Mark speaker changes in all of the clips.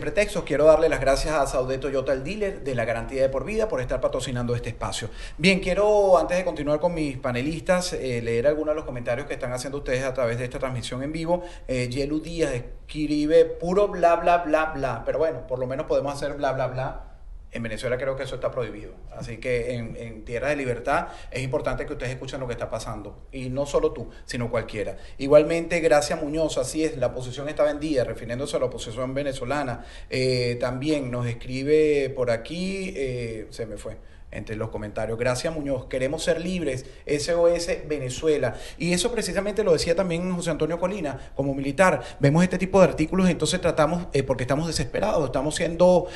Speaker 1: pretextos, quiero darle las gracias a Saudet Toyota, el dealer de la garantía de por vida, por estar patrocinando este espacio. Bien, quiero, antes de continuar con mis panelistas, leer algunos de los comentarios que están haciendo ustedes a través de esta transmisión en vivo. Yelu Díaz escribe puro bla, bla, bla, bla, pero bueno, por lo menos podemos hacer bla, bla, bla. En Venezuela creo que eso está prohibido. Así que en tierra de libertad es importante que ustedes escuchen lo que está pasando. Y no solo tú, sino cualquiera. Igualmente, Gracia Muñoz, así es, la oposición está vendida, refiriéndose a la oposición venezolana. También nos escribe por aquí, se me fue entre los comentarios, Gracias Muñoz, queremos ser libres, SOS Venezuela. Y eso precisamente lo decía también José Antonio Colina, como militar. Vemos este tipo de artículos y entonces tratamos, porque estamos desesperados, estamos siendo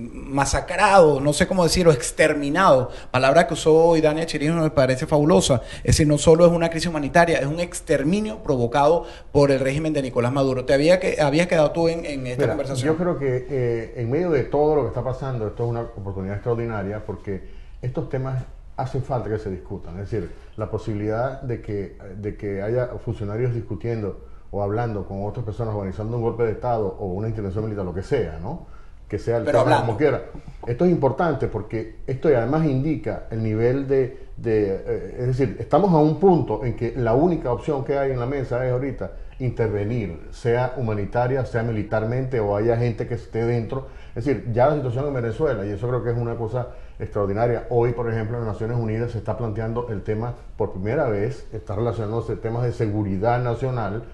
Speaker 1: masacrados, no sé cómo decirlo, exterminados. Palabra que usó hoy Dania Chirino me parece fabulosa. Es decir, no solo es una crisis humanitaria, es un exterminio provocado por el régimen de Nicolás Maduro. ¿Te habías quedado tú en esta conversación?
Speaker 2: Yo creo que en medio de todo lo que está pasando, esto es una oportunidad extraordinaria, porque estos temas hace falta que se discutan. Es decir, la posibilidad de que haya funcionarios discutiendo o hablando con otras personas organizando un golpe de Estado o una intervención militar, lo que sea, ¿no? Que sea el tema como quiera. Esto es importante porque esto además indica el nivel es decir, estamos a un punto en que la única opción que hay en la mesa es ahorita intervenir, sea humanitaria, sea militarmente o haya gente que esté dentro. Es decir, ya la situación en Venezuela, y eso creo que es una cosa extraordinaria. Hoy, por ejemplo, en las Naciones Unidas se está planteando el tema, por primera vez, está relacionándose temas de seguridad nacional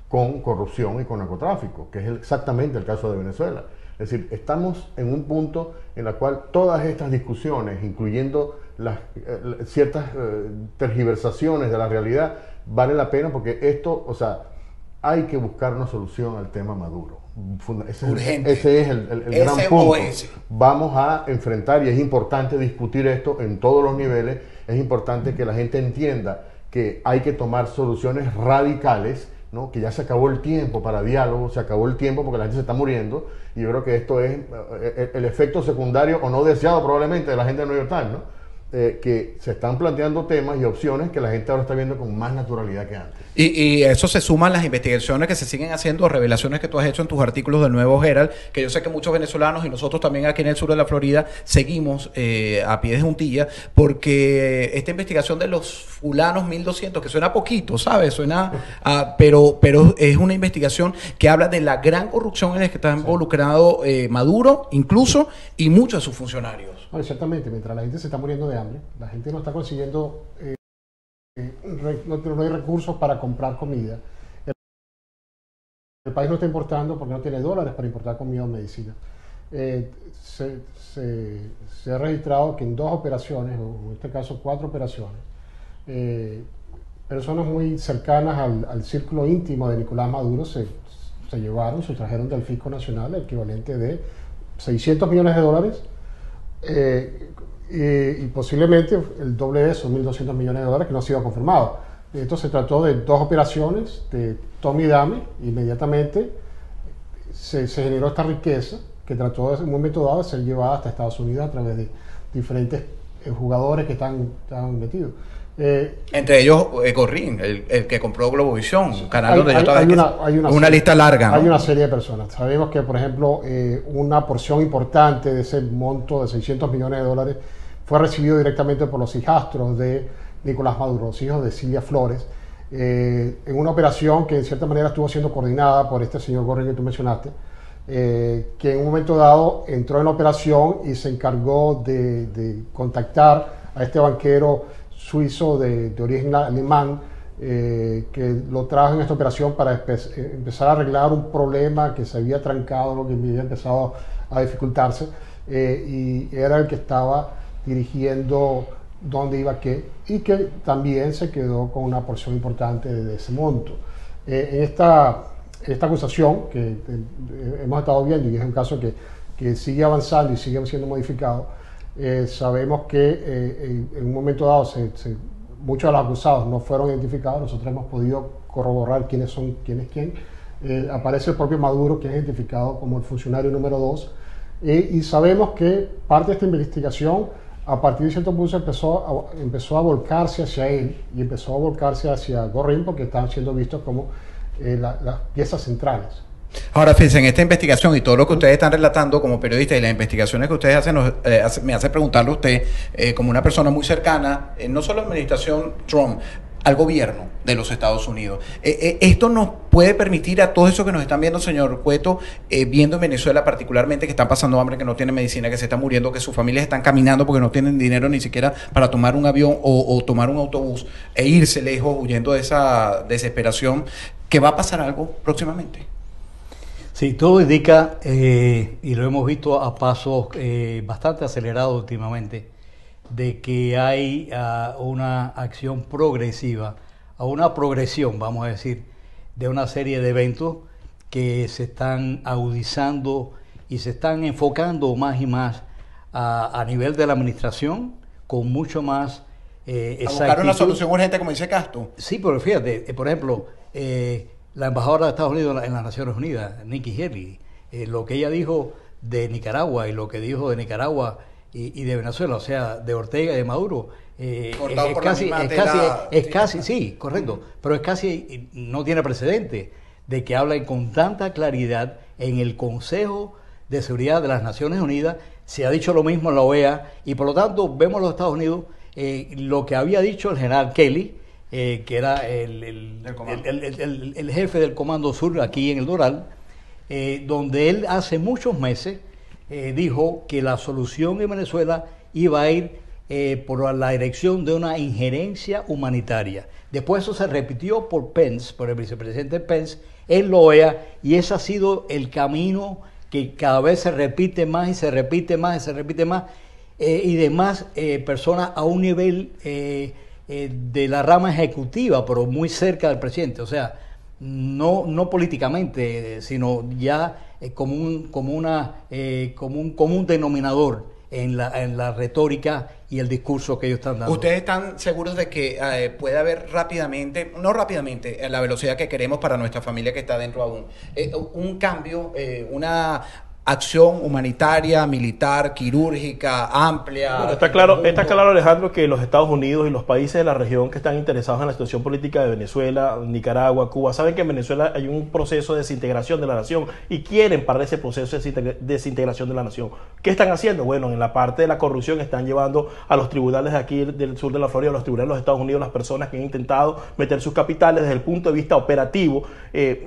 Speaker 2: con corrupción y con narcotráfico, que es exactamente el caso de Venezuela. Es decir, estamos en un punto en el cual todas estas discusiones, incluyendo ciertas tergiversaciones de la realidad, vale la pena porque esto, o sea, hay que buscar una solución al tema Maduro. Ese es el gran punto. Vamos a enfrentar, y es importante discutir esto en todos los niveles. Es importante que la gente entienda que hay que tomar soluciones radicales, ¿no? Que ya se acabó el tiempo para diálogo, se acabó el tiempo porque la gente se está muriendo, y yo creo que esto es el efecto secundario o no deseado probablemente de la gente de New York Times, ¿no? Que se están planteando temas y opciones que la gente ahora está viendo con más naturalidad que antes.
Speaker 1: Y eso se suman las investigaciones que se siguen haciendo, revelaciones que tú has hecho en tus artículos del Nuevo Herald, que yo sé que muchos venezolanos y nosotros también aquí en el sur de la Florida seguimos a pie de juntilla, porque esta investigación de los fulanos 1200, que suena poquito, ¿sabes? Suena pero es una investigación que habla de la gran corrupción en la que está involucrado Maduro, incluso, y muchos de sus funcionarios.
Speaker 3: Bueno, ciertamente, mientras la gente se está muriendo de hambre, la gente no está consiguiendo, no hay recursos para comprar comida. El país no está importando porque no tiene dólares para importar comida o medicina. Se ha registrado que en 2 operaciones, o en este caso 4 operaciones, personas muy cercanas al círculo íntimo de Nicolás Maduro se sustrajeron del fisco nacional el equivalente de 600 millones de dólares. Y posiblemente el doble de esos, 1.200 millones de dólares, que no ha sido confirmado. Esto se trató de 2 operaciones de tome y dame. Inmediatamente se generó esta riqueza que trató en un momento dado de ser llevada hasta Estados Unidos a través de diferentes jugadores que están metidos.
Speaker 1: Entre ellos Gorrín, el que compró Globovisión, un canal donde yo estaba.
Speaker 3: Hay una lista larga, ¿no? Hay una serie de personas. Sabemos que, por ejemplo, una porción importante de ese monto de 600 millones de dólares fue recibido directamente por los hijastros de Nicolás Maduro, los hijos de Silvia Flores, en una operación que en cierta manera estuvo siendo coordinada por este señor Gorrín que tú mencionaste, que en un momento dado entró en la operación y se encargó de contactar a este banquero suizo de origen alemán, que lo trajo en esta operación para empezar a arreglar un problema que se había trancado, lo que había empezado a dificultarse, y era el que estaba dirigiendo dónde iba qué, y que también se quedó con una porción importante de ese monto. En esta acusación que hemos estado viendo, y es un caso que sigue avanzando y sigue siendo modificado, sabemos que en un momento dado muchos de los acusados no fueron identificados. Nosotros hemos podido corroborar quiénes son quién. Aparece el propio Maduro, que es identificado como el funcionario número 2, y sabemos que parte de esta investigación a partir de cierto punto empezó a volcarse hacia él y empezó a volcarse hacia Gorrín, porque están siendo vistos como las piezas centrales
Speaker 1: Ahora, fíjense, en esta investigación y todo lo que ustedes están relatando como periodistas y las investigaciones que ustedes hacen, me hace preguntarle a usted, como una persona muy cercana, no solo a la administración Trump, al gobierno de los Estados Unidos. Esto nos puede permitir a todos esos que nos están viendo, señor Cueto, viendo en Venezuela particularmente, que están pasando hambre, que no tienen medicina, que se están muriendo, que sus familias están caminando porque no tienen dinero ni siquiera para tomar un avión o tomar un autobús e irse lejos huyendo de esa desesperación, que va a pasar algo próximamente.
Speaker 4: Sí, todo indica, y lo hemos visto a pasos bastante acelerados últimamente, de que hay una acción progresiva, a una progresión, vamos a decir, de una serie de eventos que se están agudizando y se están enfocando más y más a nivel de la administración, con mucho más
Speaker 1: a buscar una solución urgente, como dice Castro.
Speaker 4: Sí, pero fíjate, por ejemplo, la embajadora de Estados Unidos en las Naciones Unidas, Nikki Haley, lo que ella dijo de Nicaragua y lo que dijo de Nicaragua y de Venezuela, o sea, de Ortega y de Maduro, es casi, sí, correcto, pero es casi, no tiene precedente de que hablen con tanta claridad en el Consejo de Seguridad de las Naciones Unidas. Se ha dicho lo mismo en la OEA y por lo tanto vemos en los Estados Unidos lo que había dicho el general Kelly, que era el jefe del Comando Sur aquí en el Doral, donde él hace muchos meses dijo que la solución en Venezuela iba a ir por la dirección de una injerencia humanitaria. Después eso se repitió por Pence, por el vicepresidente Pence, en la OEA, y ese ha sido el camino que cada vez se repite más y se repite más y se repite más, y demás personas a un nivel de la rama ejecutiva, pero muy cerca del presidente, o sea, no políticamente, sino ya como un común denominador en la retórica y el discurso que ellos están dando.
Speaker 1: ¿Ustedes están seguros de que puede haber rápidamente, no rápidamente, a la velocidad que queremos para nuestra familia que está dentro aún, un cambio, una acción humanitaria, militar, quirúrgica, amplia?
Speaker 5: Bueno, está claro, Alejandro, que los Estados Unidos y los países de la región que están interesados en la situación política de Venezuela, Nicaragua, Cuba, saben que en Venezuela hay un proceso de desintegración de la nación y quieren parar ese proceso de desintegración de la nación. ¿Qué están haciendo? Bueno, en la parte de la corrupción están llevando a los tribunales de aquí del sur de la Florida, a los tribunales de los Estados Unidos, las personas que han intentado meter sus capitales desde el punto de vista operativo.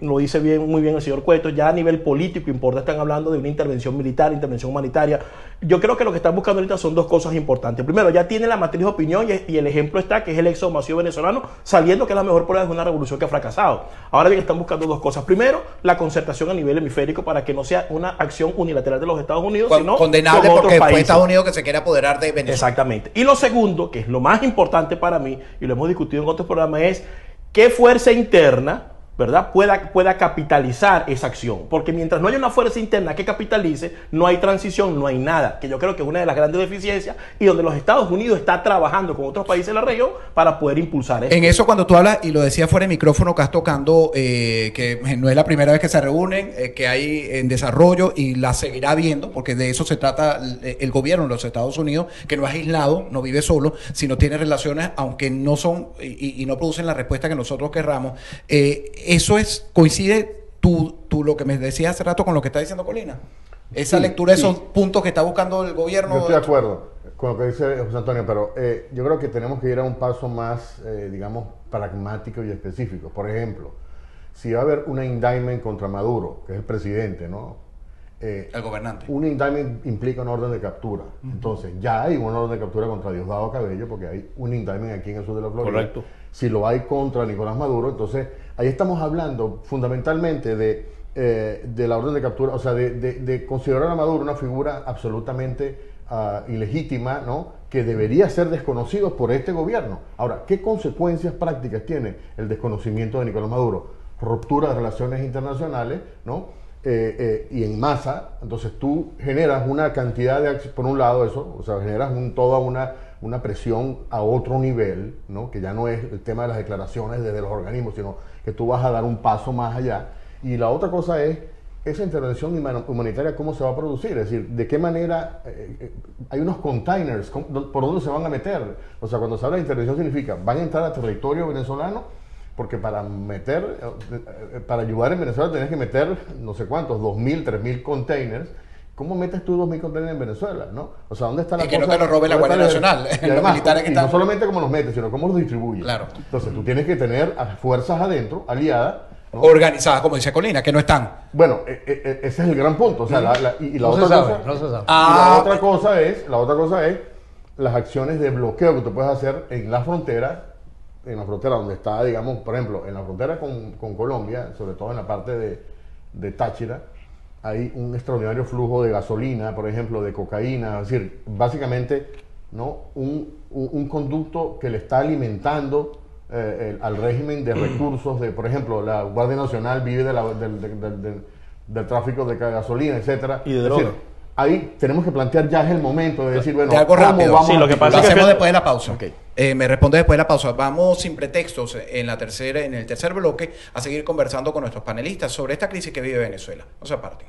Speaker 5: Lo dice muy bien el señor Cueto. Ya a nivel político importa, están hablando de una intervención militar, intervención humanitaria. Yo creo que lo que están buscando ahorita son dos cosas importantes. Primero, ya tiene la matriz de opinión y el ejemplo está, que es el éxodo masivo venezolano, saliendo que es la mejor prueba de una revolución que ha fracasado. Ahora bien, están buscando dos cosas. Primero, la concertación a nivel hemisférico para que no sea una acción unilateral de los Estados Unidos, sino
Speaker 1: condenable porque fue Estados Unidos que se quiere apoderar de Venezuela.
Speaker 5: Exactamente. Y lo segundo, que es lo más importante para mí, y lo hemos discutido en otros programas, es qué fuerza interna, ¿verdad?, pueda capitalizar esa acción, porque mientras no haya una fuerza interna que capitalice, no hay transición, no hay nada, que yo creo que es una de las grandes deficiencias y donde los Estados Unidos está trabajando con otros países de la región para poder impulsar esto.
Speaker 1: En eso, cuando tú hablas, y lo decía fuera de micrófono, que estás tocando, que no es la primera vez que se reúnen, que hay en desarrollo y la seguirá viendo, porque de eso se trata el gobierno de los Estados Unidos, que no es aislado, no vive solo, sino tiene relaciones, aunque no son y no producen la respuesta que nosotros querramos. Eso coincide lo que me decías hace rato con lo que está diciendo Colina. Esa lectura de esos puntos que está buscando el gobierno.
Speaker 2: Yo estoy de acuerdo con lo que dice José Antonio, pero yo creo que tenemos que ir a un paso más, digamos, pragmático y específico. Por ejemplo, si va a haber una indictment contra Maduro, que es el presidente, ¿no?
Speaker 1: El gobernante.
Speaker 2: Un indictment implica una orden de captura. Entonces, ya hay una orden de captura contra Diosdado Cabello, porque hay un indictment aquí en el sur de la Florida.
Speaker 5: Correcto.
Speaker 2: Si lo hay contra Nicolás Maduro, entonces ahí estamos hablando fundamentalmente de la orden de captura, o sea, de considerar a Maduro una figura absolutamente ilegítima, ¿no?, que debería ser desconocido por este gobierno. Ahora, ¿qué consecuencias prácticas tiene el desconocimiento de Nicolás Maduro? Ruptura de relaciones internacionales, ¿no?, y en masa. Entonces tú generas una cantidad de acciones, por un lado eso, o sea, generas toda una presión a otro nivel, ¿no?, que ya no es el tema de las declaraciones desde los organismos, sino que tú vas a dar un paso más allá. Y la otra cosa es esa intervención humanitaria, ¿cómo se va a producir? Es decir, ¿de qué manera? Hay unos containers, ¿por dónde se van a meter? O sea, cuando se habla de intervención significa, ¿van a entrar a territorio venezolano? porque para ayudar en Venezuela tenés que meter no sé cuántos, 2.000, 3.000 containers. ¿Cómo metes tú 2.000 containers en Venezuela? ¿No? O sea, ¿dónde está la
Speaker 1: cosa? Y que no te lo robe la Guardia Nacional.
Speaker 2: Y además, no solamente cómo los metes, sino cómo los distribuyes.
Speaker 1: Claro.
Speaker 2: Entonces, tú tienes que tener a fuerzas adentro, aliadas, ¿no?
Speaker 1: Organizadas, como dice Colina, que no están.
Speaker 2: Bueno, ese es el gran punto. O sea, la otra cosa es las acciones de bloqueo que tú puedes hacer en la frontera donde está, digamos, por ejemplo, en la frontera con Colombia, sobre todo en la parte de Táchira, hay un extraordinario flujo de gasolina, por ejemplo, de cocaína, es decir, básicamente, ¿no? un conducto que le está alimentando al régimen de recursos, por ejemplo, la Guardia Nacional vive del tráfico de gasolina, etcétera.
Speaker 5: Y de droga.
Speaker 2: Ahí tenemos que plantear, ya es el momento de decir, bueno,
Speaker 1: de algo rápido.
Speaker 2: Vamos
Speaker 5: lo que pasa
Speaker 1: lo
Speaker 5: es que
Speaker 1: hacemos después de la pausa.
Speaker 5: Okay.
Speaker 1: Me responde después de la pausa. Vamos sin pretextos en el tercer bloque a seguir conversando con nuestros panelistas sobre esta crisis que vive Venezuela. No se aparten.